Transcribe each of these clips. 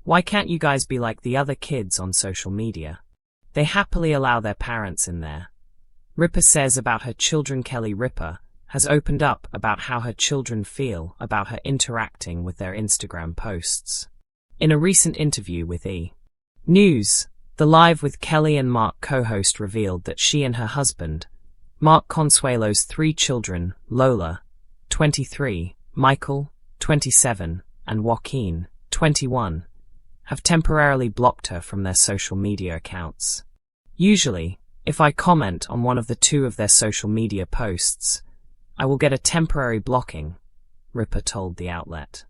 Why can't you guys be like the other kids on social media? They happily allow their parents in there. Ripa says about her children. Kelly Ripa has opened up about how her children feel about her interacting with their Instagram posts. In a recent interview with E! News, the Live with Kelly and Mark co-host revealed that she and her husband, Mark Consuelo's 3 children, Lola, 23, Michael, 27, and Joaquin, 21, have temporarily blocked her from their social media accounts. Usually, if I comment on one of the 2 of their social media posts, I will get a temporary blocking, Ripa told the outlet.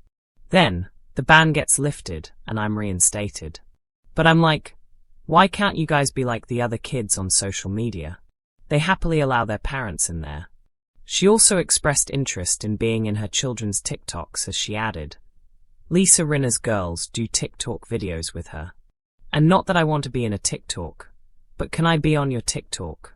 Then, the ban gets lifted and I'm reinstated. But I'm like, why can't you guys be like the other kids on social media? They happily allow their parents in there. She also expressed interest in being in her children's TikToks as she added, Lisa Rinna's girls do TikTok videos with her. And not that I want to be in a TikTok, but can I be on your TikTok?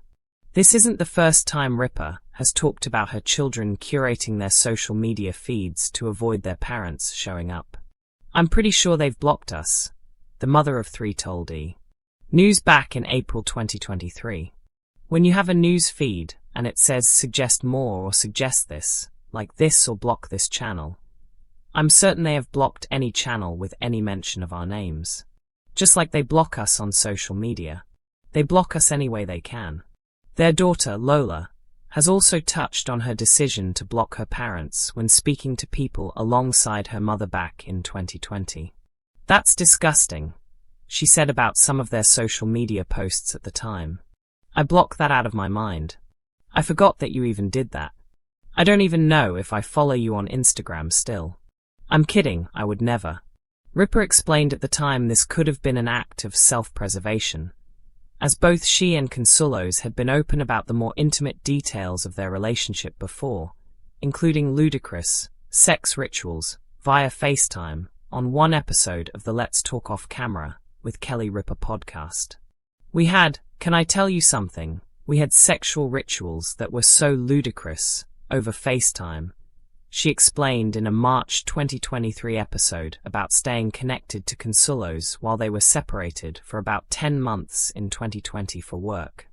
This isn't the first time Ripa has talked about her children curating their social media feeds to avoid their parents showing up. I'm pretty sure they've blocked us, the mother of 3 told E! News back in April 2023. When you have a news feed and it says suggest more or suggest this, like this or block this channel, I'm certain they have blocked any channel with any mention of our names. Just like they block us on social media. They block us any way they can. Their daughter, Lola, has also touched on her decision to block her parents when speaking to people alongside her mother back in 2020. That's disgusting, she said about some of their social media posts at the time. I blocked that out of my mind. I forgot that you even did that. I don't even know if I follow you on Instagram still. I'm kidding, I would never. Ripa explained at the time this could have been an act of self-preservation, as both she and Consuelos had been open about the more intimate details of their relationship before, including ludicrous sex rituals via FaceTime on one episode of the Let's Talk Off Camera with Kelly Ripa podcast. Can I tell you something? We had sexual rituals that were so ludicrous over FaceTime, she explained in a March 2023 episode about staying connected to Consuelos while they were separated for about 10 months in 2020 for work.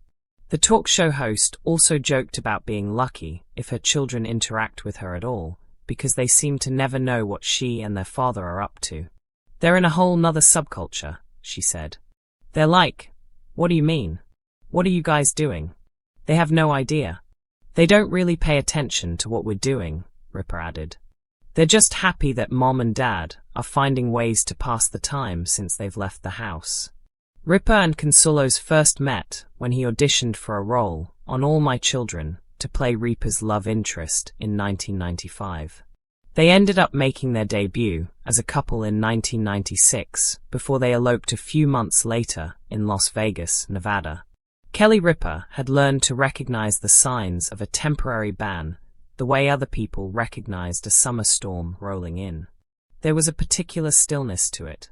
The talk show host also joked about being lucky if her children interact with her at all, because they seem to never know what she and their father are up to. They're in a whole nother subculture, she said. They're like, what do you mean? What are you guys doing? They have no idea. They don't really pay attention to what we're doing, Ripa added. They're just happy that mom and dad are finding ways to pass the time since they've left the house. Ripa and Consuelos first met when he auditioned for a role on All My Children to play Ripa's love interest in 1995. They ended up making their debut as a couple in 1996 before they eloped a few months later in Las Vegas, Nevada. Kelly Ripa had learned to recognize the signs of a temporary ban the way other people recognized a summer storm rolling in. There was a particular stillness to it,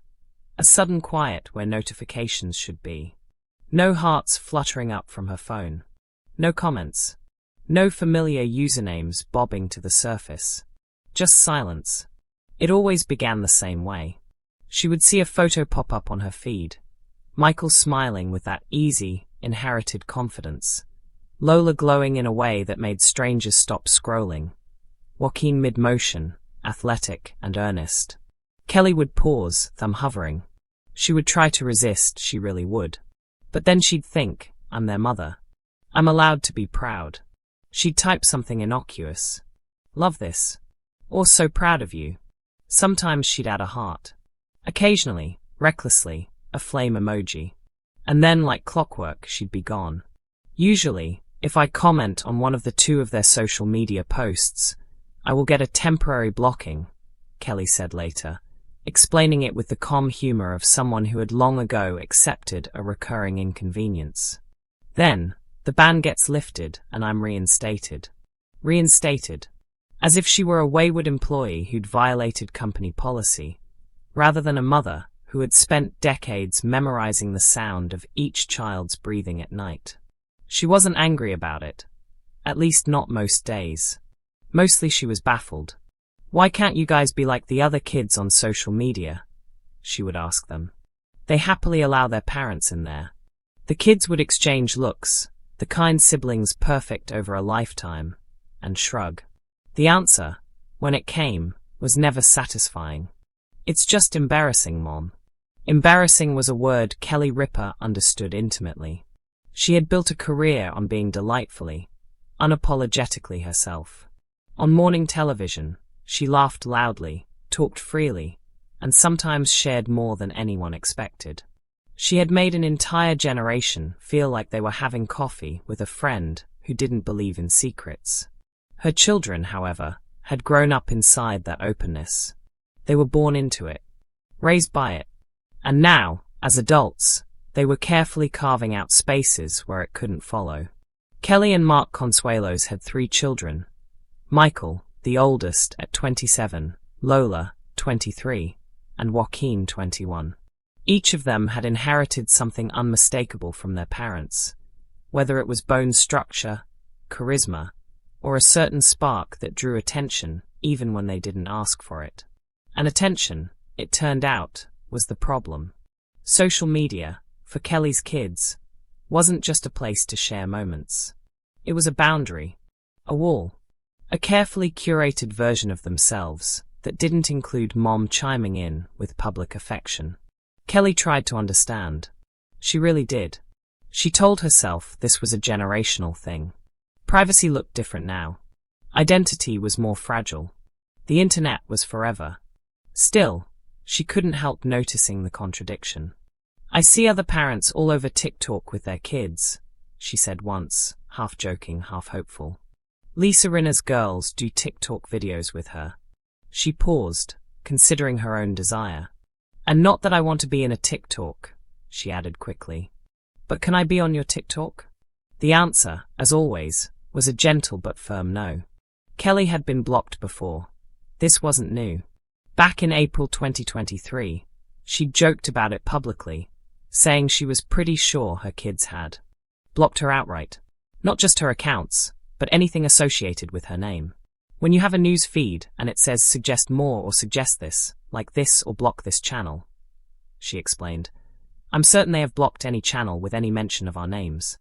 a sudden quiet where notifications should be. No hearts fluttering up from her phone. No comments. No familiar usernames bobbing to the surface. Just silence. It always began the same way. She would see a photo pop up on her feed. Michael smiling with that easy, inherited confidence. Lola glowing in a way that made strangers stop scrolling. Joaquin mid-motion, athletic and earnest. Kelly would pause, thumb hovering. She would try to resist, she really would. But then she'd think, I'm their mother. I'm allowed to be proud. She'd type something innocuous. Love this. Or so proud of you. Sometimes she'd add a heart. Occasionally, recklessly, a flame emoji. And then, like clockwork, she'd be gone. Usually, if I comment on one of the 2 of their social media posts, I will get a temporary blocking, Kelly said later, explaining it with the calm humor of someone who had long ago accepted a recurring inconvenience. Then, the ban gets lifted and I'm reinstated. Reinstated. As if she were a wayward employee who'd violated company policy, rather than a mother who had spent decades memorizing the sound of each child's breathing at night. She wasn't angry about it. At least not most days. Mostly she was baffled. Why can't you guys be like the other kids on social media? she would ask them. They happily allow their parents in there. The kids would exchange looks, the kind siblings perfect over a lifetime, and shrug. The answer, when it came, was never satisfying. It's just embarrassing, Mom. Embarrassing was a word Kelly Ripa understood intimately. She had built a career on being delightfully, unapologetically herself. On morning television, she laughed loudly, talked freely, and sometimes shared more than anyone expected. She had made an entire generation feel like they were having coffee with a friend who didn't believe in secrets. Her children, however, had grown up inside that openness. They were born into it, raised by it, and now, as adults, they were carefully carving out spaces where it couldn't follow. Kelly and Mark Consuelos had 3 children. Michael, the oldest, at 27, Lola, 23, and Joaquin, 21. Each of them had inherited something unmistakable from their parents, whether it was bone structure, charisma, or a certain spark that drew attention even when they didn't ask for it. And attention, it turned out, was the problem. Social media, for Kelly's kids, wasn't just a place to share moments. It was a boundary, a wall, a carefully curated version of themselves that didn't include Mom chiming in with public affection. Kelly tried to understand. She really did. She told herself this was a generational thing. Privacy looked different now. Identity was more fragile. The internet was forever. Still, she couldn't help noticing the contradiction. I see other parents all over TikTok with their kids, she said once, half joking, half hopeful. Lisa Rinna's girls do TikTok videos with her. She paused, considering her own desire. And not that I want to be in a TikTok, she added quickly. But can I be on your TikTok? The answer, as always, was a gentle but firm no. Kelly had been blocked before. This wasn't new. Back in April 2023, she joked about it publicly, saying she was pretty sure her kids had blocked her outright. Not just her accounts, but anything associated with her name. When you have a news feed and it says suggest more or suggest this, like this or block this channel, she explained, I'm certain they have blocked any channel with any mention of our names.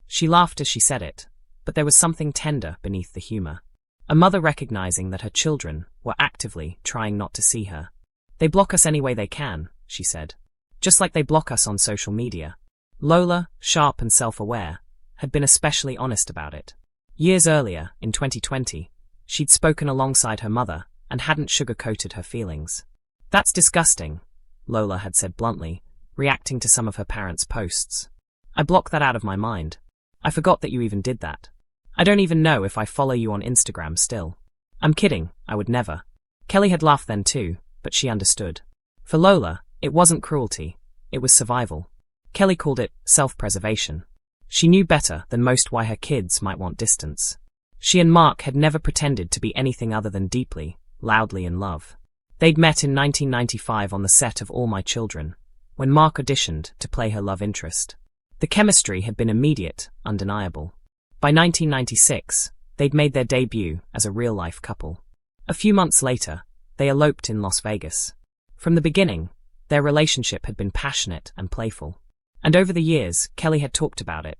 She laughed as she said it, but there was something tender beneath the humor. A mother recognizing that her children were actively trying not to see her. They block us any way they can, she said. Just like they block us on social media. Lola, sharp and self-aware, had been especially honest about it. Years earlier, in 2020, she'd spoken alongside her mother and hadn't sugar-coated her feelings. That's disgusting, Lola had said bluntly, reacting to some of her parents' posts. I blocked that out of my mind. I forgot that you even did that. I don't even know if I follow you on Instagram still. I'm kidding, I would never. Kelly had laughed then too, but she understood. For Lola, it wasn't cruelty, it was survival. Kelly called it self-preservation. She knew better than most why her kids might want distance. She and Mark had never pretended to be anything other than deeply, loudly in love. They'd met in 1995 on the set of All My Children, when Mark auditioned to play her love interest. The chemistry had been immediate, undeniable. By 1996, they'd made their debut as a real-life couple. A few months later, they eloped in Las Vegas. From the beginning, their relationship had been passionate and playful. And over the years, Kelly had talked about it,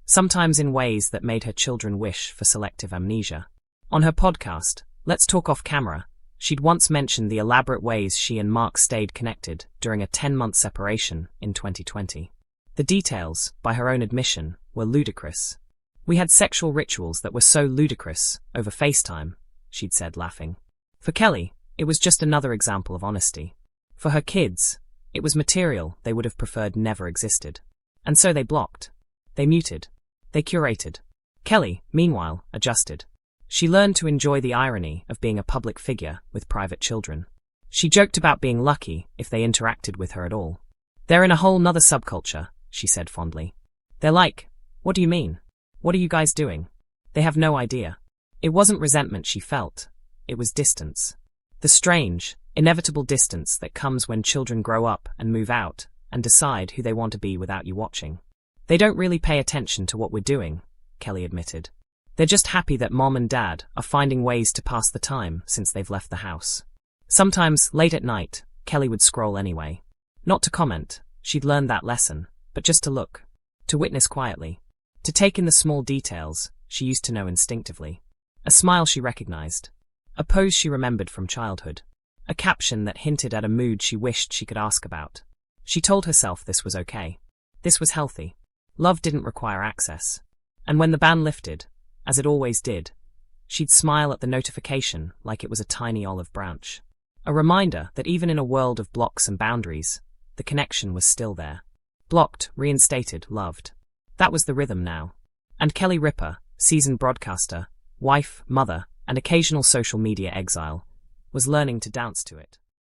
sometimes in ways that made her children wish for selective amnesia. On her podcast, Let's Talk Off Camera, she'd once mentioned the elaborate ways she and Mark stayed connected during a 10-month separation in 2020. The details, by her own admission, were ludicrous. We had sexual rituals that were so ludicrous, over FaceTime, she'd said, laughing. For Kelly, it was just another example of honesty. For her kids, it was material they would have preferred never existed. And so they blocked. They muted. They curated. Kelly, meanwhile, adjusted. She learned to enjoy the irony of being a public figure with private children. She joked about being lucky if they interacted with her at all. They're in a whole nother subculture, she said fondly. They're like, what do you mean? What are you guys doing? They have no idea. It wasn't resentment she felt. It was distance. The strange, inevitable distance that comes when children grow up and move out and decide who they want to be without you watching. They don't really pay attention to what we're doing, Kelly admitted. They're just happy that Mom and Dad are finding ways to pass the time since they've left the house. Sometimes, late at night, Kelly would scroll anyway. Not to comment, she'd learned that lesson, but just to look. To witness quietly. To take in the small details she used to know instinctively. A smile she recognized. A pose she remembered from childhood. A caption that hinted at a mood she wished she could ask about. She told herself this was okay. This was healthy. Love didn't require access. And when the ban lifted, as it always did, she'd smile at the notification like it was a tiny olive branch. A reminder that even in a world of blocks and boundaries, the connection was still there. Blocked, reinstated, loved. That was the rhythm now. And Kelly Ripa, seasoned broadcaster, wife, mother, and occasional social media exile, was learning to dance to it.